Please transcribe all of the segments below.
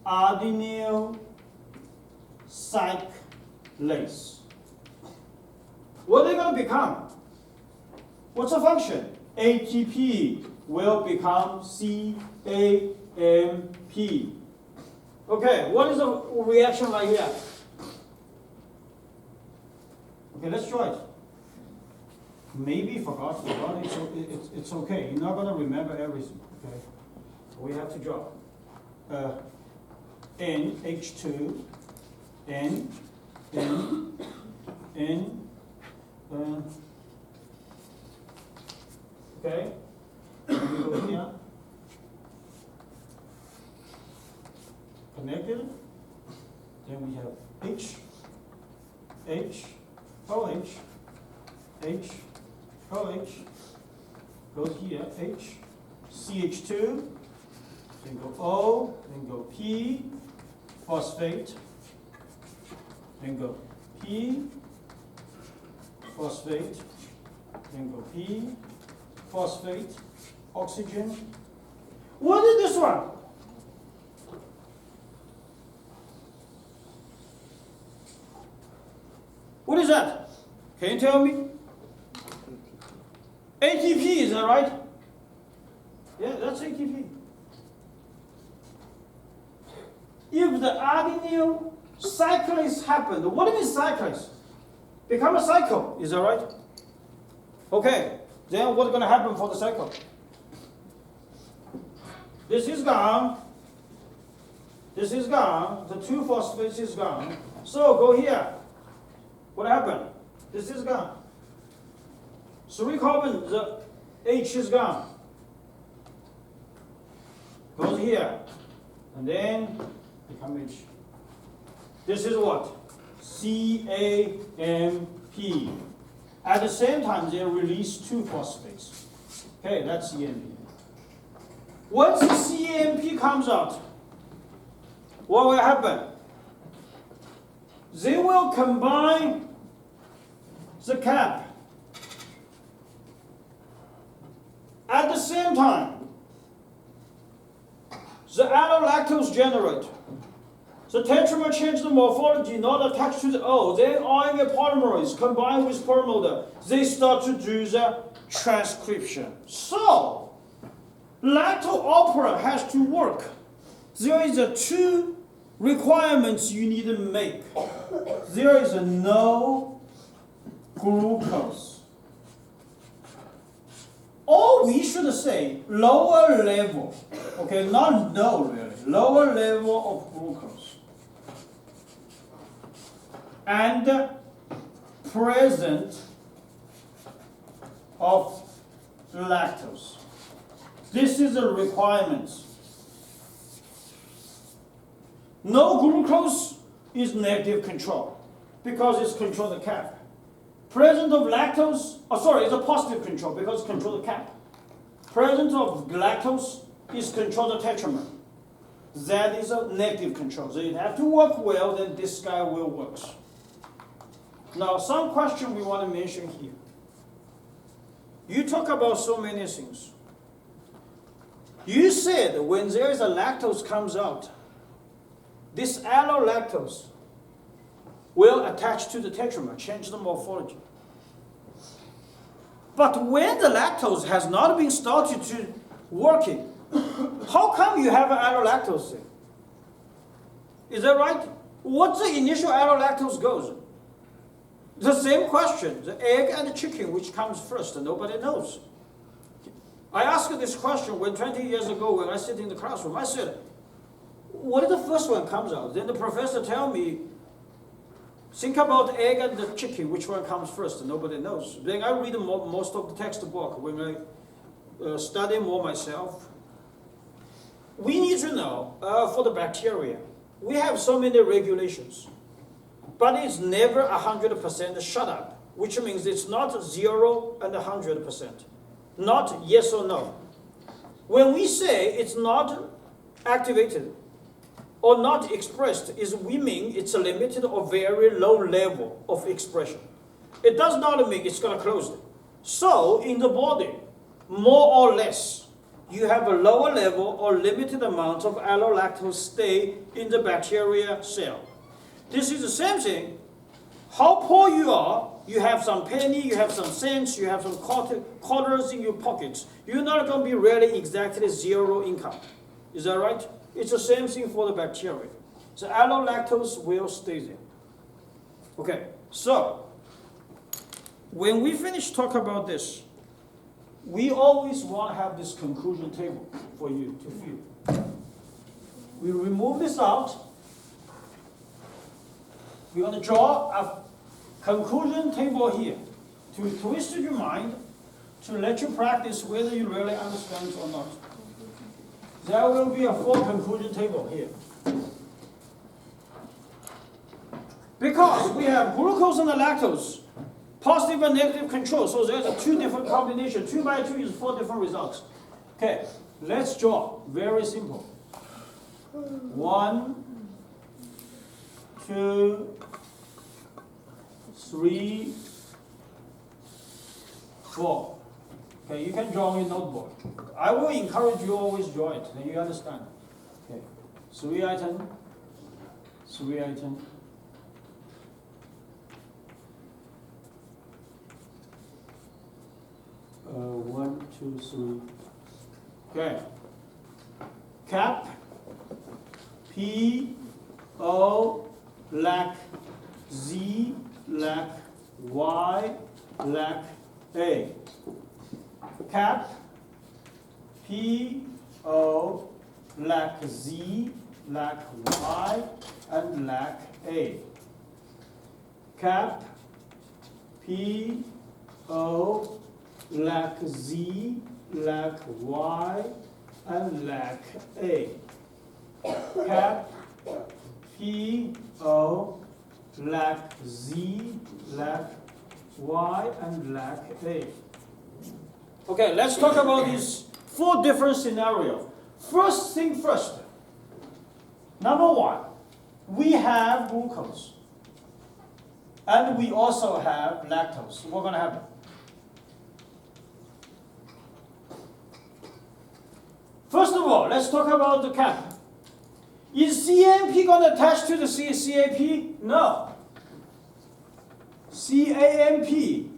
adenyl cyclase. What are they going to become? What's the function? ATP will become CAMP. Okay, what is the reaction right here? Okay, let's try it. Maybe you forgot, it's okay. You're not going to remember everything, okay? We have to draw. NH2, N, okay? And we go here. Connected. Then we have H, OH, H, OH, goes here, H, CH2, then go O, then go P, phosphate, then go P, phosphate, then go P, phosphate, oxygen. What is this one? What is that? Can you tell me? ATP, is that right? Yeah, that's ATP. If the adenyl cyclase happened, what do you mean cyclase? Become a cycle, is that right? Okay, then what's going to happen for the cycle? This is gone. This is gone. The 2-phosphates is gone. So go here. What happened? This is gone. 3 carbon, the H is gone. Goes here. And then become H. This is what? CAMP. At the same time, they release 2 phosphates. Okay, that's CAMP. Once the CAMP comes out, what will happen? They will combine the cap. At the same time, the allolactose generate. The tetramer change the morphology, not attached to the O. Then RNA polymerase combined with promoter. They start to do the transcription. So, lacto-opera has to work. There is a 2 requirements you need to make. There is a no glucose. Or we should say lower level, okay, not no really, lower level of glucose. And present of lactose. This is the requirements. No glucose is negative control because it's control the cap. Presence of lactose, it's a positive control because it's control the cap. Presence of lactose is control the tetramer. That is a negative control. So you have to work well, then this guy will work. Now, some question we want to mention here. You talk about so many things. You said when there is a lactose comes out, this allolactose will attach to the tetramer, change the morphology. But when the lactose has not been started to working, how come you have an allolactose thing? Is that right? What's the initial allolactose goes? The same question, the egg and the chicken, which comes first, and nobody knows. I asked this question when 20 years ago when I sit in the classroom. I said, what if the first one comes out? Then the professor tell me, think about the egg and the chicken, which one comes first, and nobody knows. Then I read most of the textbook when I study more myself. We need to know, for the bacteria, we have so many regulations, but it's never 100% shut up, which means it's not 0 and 100%, not yes or no. When we say it's not activated or not expressed, we mean it's a limited or very low level of expression. It does not mean it's going to close it. So in the body, more or less, you have a lower level or limited amount of allolactose stay in the bacteria cell. This is the same thing. How poor you are, you have some penny, you have some cents, you have some quarters in your pockets. You're not going to be really exactly zero income. Is that right? It's the same thing for the bacteria. So allolactose will stay there. Okay, so when we finish talking about this, we always want to have this conclusion table for you to fill. We remove this out. We're going to draw a conclusion table here to twist your mind, to let you practice whether you really understand or not. There will be a full conclusion table here. Because we have glucose and lactose, positive and negative control, so there's a 2 different combinations. 2 by 2 is 4 different results. Okay, let's draw. Very simple. 1, 2, 3, 4. Okay, you can draw on your notebook. I will encourage you always draw it, then you understand. Okay, 3 item, 3 item. One, two, three. Okay. Cap, P, O, lac, Z, lac, Y, lac, A. Cap, P, O, lac, Z, lac, Y, and lac, A. Cap, P, O, lac Z, lac Y, and lac A. Cap, P, O, lac Z, lac Y, and lac A. Okay, let's talk about these 4 different scenarios. First thing first. Number 1, we have glucose. And we also have lactose. What's going to happen? First of all, let's talk about the cap. Is CAMP going to attach to the CAP? No. CAMP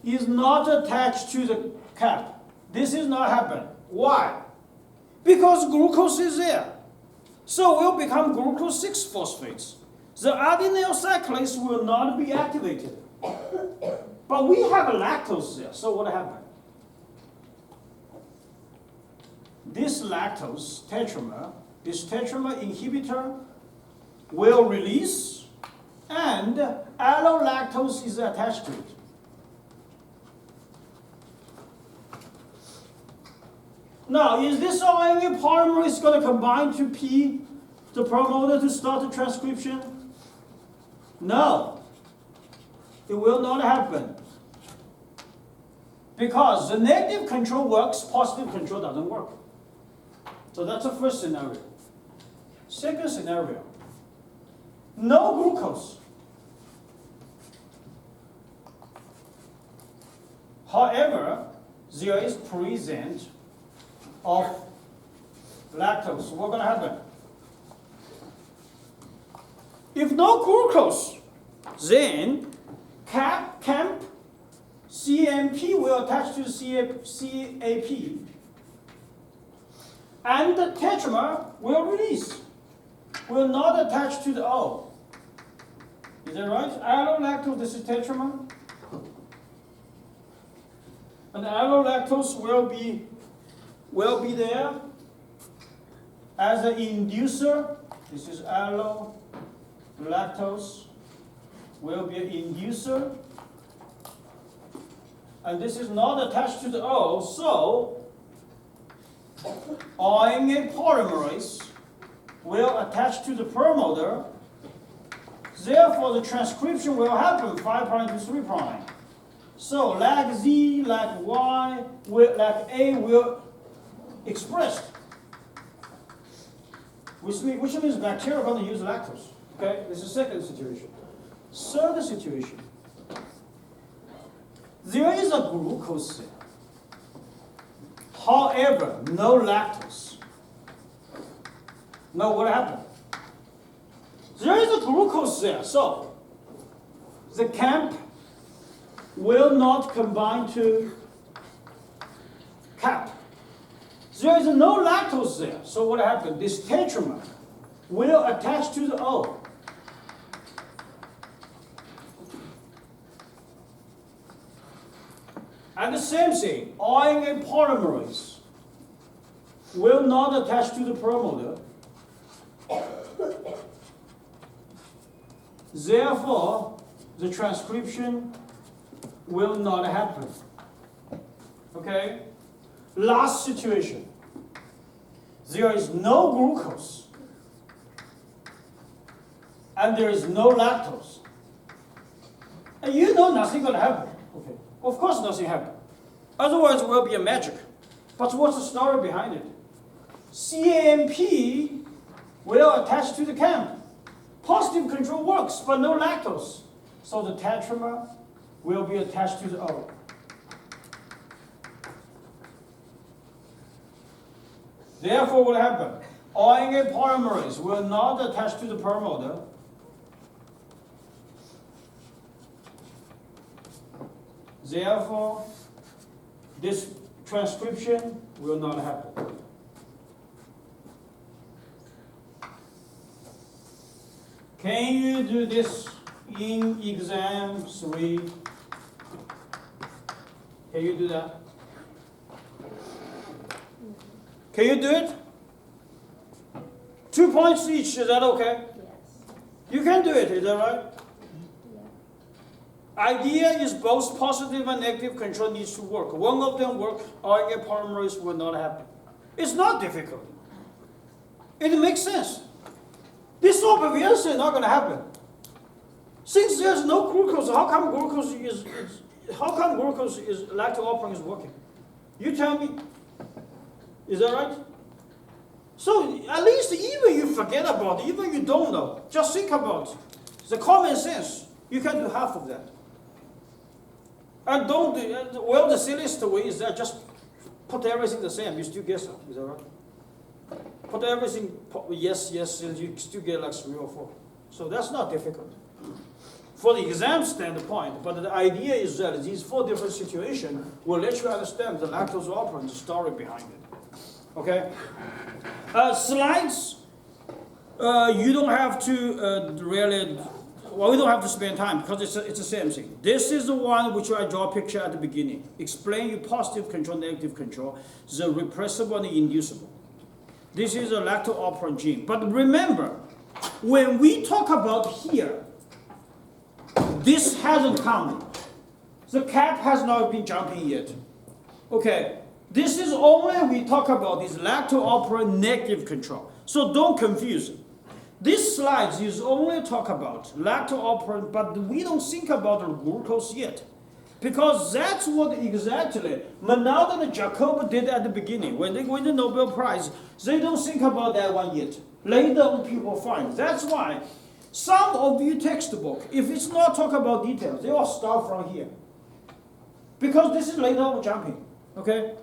is not attached to the cap. This is not happening. Why? Because glucose is there. So it will become glucose 6-phosphates. The adenyl cyclase will not be activated. But we have a lactose there, so what happened? This lactose tetramer, this tetramer inhibitor will release, and allolactose is attached to it. Now, is this RNA polymerase going to combine to P, the promoter, to start the transcription? No. It will not happen. Because the negative control works, positive control doesn't work. So that's the first scenario. Second scenario, no glucose. However, there is presence of lactose. What's going to happen? If no glucose, then CAMP, CMP will attach to CAP, and the tetramer will release, will not attach to the O. Is that right? Allolactose, this is tetramer. And allolactose will be there as an inducer. This is allolactose will be an inducer. And this is not attached to the O, so RNA polymerase will attach to the promoter. Therefore, the transcription will happen 5' to 3'. So lac Z, lac Y, lac A will expressed, which means bacteria are going to use lactose. Okay, this is the second situation. Third situation, there is a glucose cell. However, no lactose. Now what happened? There is a glucose there, so the camp will not combine to cap. There is no lactose there, so what happened? This tetramer will attach to the O. And the same thing, AEM polymerase will not attach to the promoter. Therefore, the transcription will not happen. Okay? Last situation. There is no glucose. And there is no lactose. And you know nothing going to happen. Okay. Of course nothing happened. Otherwise it will be a magic. But what's the story behind it? CAMP will attach to the camp. Positive control works, but no lactose. So the tetramer will be attached to the O. Therefore, what happened? AEM polymerase will not attach to the promoter. Therefore, this transcription will not happen. Can you do this in exam 3? Can you do that? Can you do it? 2 points each, is that okay? Yes. You can do it, is that right? Idea is both positive and negative control needs to work. One of them work, AEM polymerase will not happen. It's not difficult. It makes sense. This obvious is not going to happen. Since there's no glucose, how come glucose is lacto-operon is working? You tell me. Is that right? So at least even you forget about it, even you don't know, just think about the common sense. You can do half of that. And don't do, well, the silliest way is that just put everything the same, you still get some. Is that right? Put everything, yes, you still get like 3 or 4. So that's not difficult. For the exam standpoint, but the idea is that these 4 different situations will let you understand the lactose operant, the story behind it. Okay? Slides, you don't have to really, well, we don't have to spend time because it's the same thing. This is the one which I draw a picture at the beginning. Explain your positive control, negative control, the repressible and inducible. This is a lacto-operant gene. But remember, when we talk about here, this hasn't counted. The cap has not been jumping yet. Okay, this is only we talk about this lacto-operant negative control. So don't confuse. This slide is only talk about lacto-operant, but we don't think about the glucose yet. Because that's what exactly Manald and Jacob did at the beginning. When they win the Nobel Prize, they don't think about that one yet. Later on people find. That's why some of your textbook, if it's not talk about details, they all start from here. Because this is later on jumping. Okay?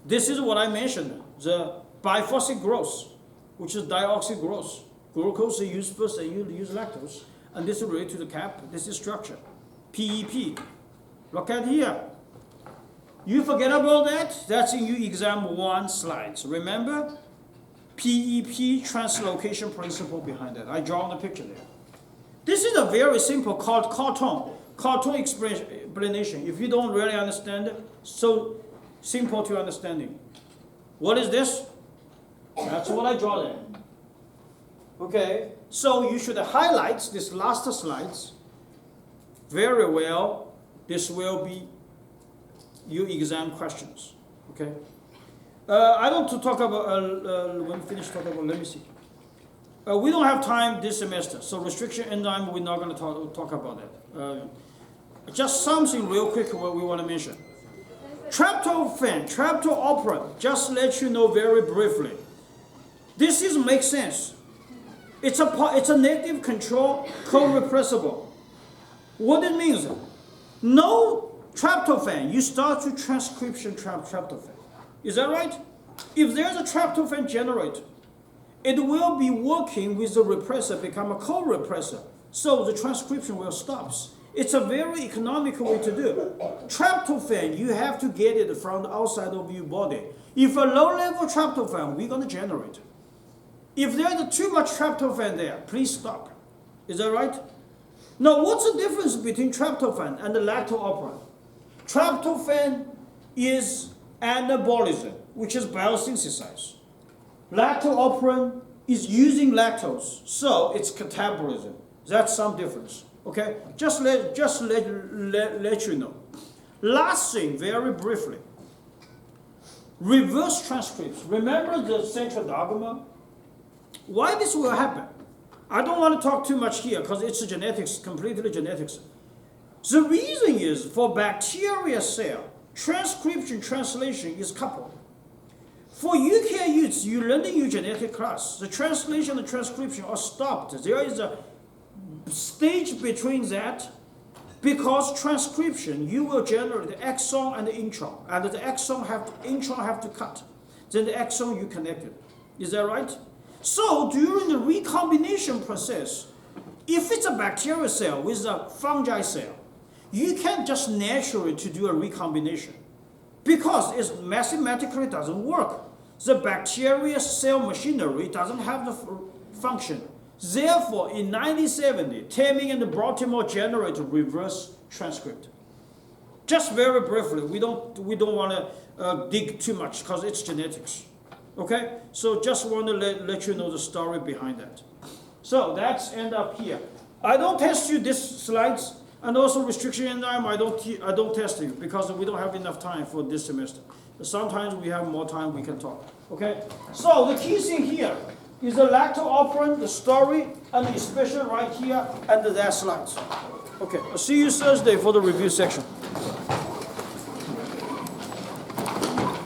This is what I mentioned, the biphasic growth, which is dioxy growth. Glucose is used first, and you use lactose. And this is related to the cap, this is structure. PEP. Look at here. You forget about that? That's in your exam 1 slides. Remember? PEP translocation principle behind that. I draw the picture there. This is a very simple cartoon explanation. If you don't really understand it, so simple to understanding. What is this? That's what I draw there. Okay, so you should highlight this last slides very well. This will be your exam questions. Okay. I don't to talk about. When we finish talking about, let me see. We don't have time this semester, so restriction enzyme we're not going to talk about that. Just something real quick what we want to mention. Tryptophan, triptooperant. Just let you know very briefly. This is makes sense. It's a negative control co-repressible. What it means? No Tryptophan, you start to transcription tryptophan. Is that right? If there's a tryptophan generated, it will be working with the repressor, become a co-repressor. So the transcription will stop. It's a very economical way to do. Tryptophan, you have to get it from the outside of your body. If a low-level tryptophan, we're going to generate. If there's too much tryptophan there, please stop. Is that right? Now, what's the difference between tryptophan and the lacto-operon? Tryptophan is anabolism, which is biosynthesized. Lacto-operon is using lactose, so it's catabolism. That's some difference. Okay, just let you know. Last thing, very briefly, reverse transcripts. Remember the central dogma? Why this will happen? I don't want to talk too much here because it's genetics, completely genetics. The reason is for bacteria cell, transcription translation is coupled. For eukaryotes, you learn in your genetic class, the translation and transcription are stopped. There is a stage between that, because transcription, you will generate the exon and the intron, and the intron have to cut. Then the exon you connected. Is that right? So during the recombination process, if it's a bacterial cell with a fungi cell, you can't just naturally to do a recombination because it mathematically doesn't work. The bacterial cell machinery doesn't have the function. Therefore, in 1970, Teming and Baltimore generated reverse transcript. Just very briefly, we don't want to dig too much because it's genetics. Okay, so just want to let you know the story behind that. So that's end up here. I don't test you these slides, and also restriction enzyme. I don't test you because we don't have enough time for this semester. Sometimes we have more time, we can talk. Okay, so the key thing here is the lacto-operon, the story, and especially right here and that slides. Okay, I'll see you Thursday for the review section.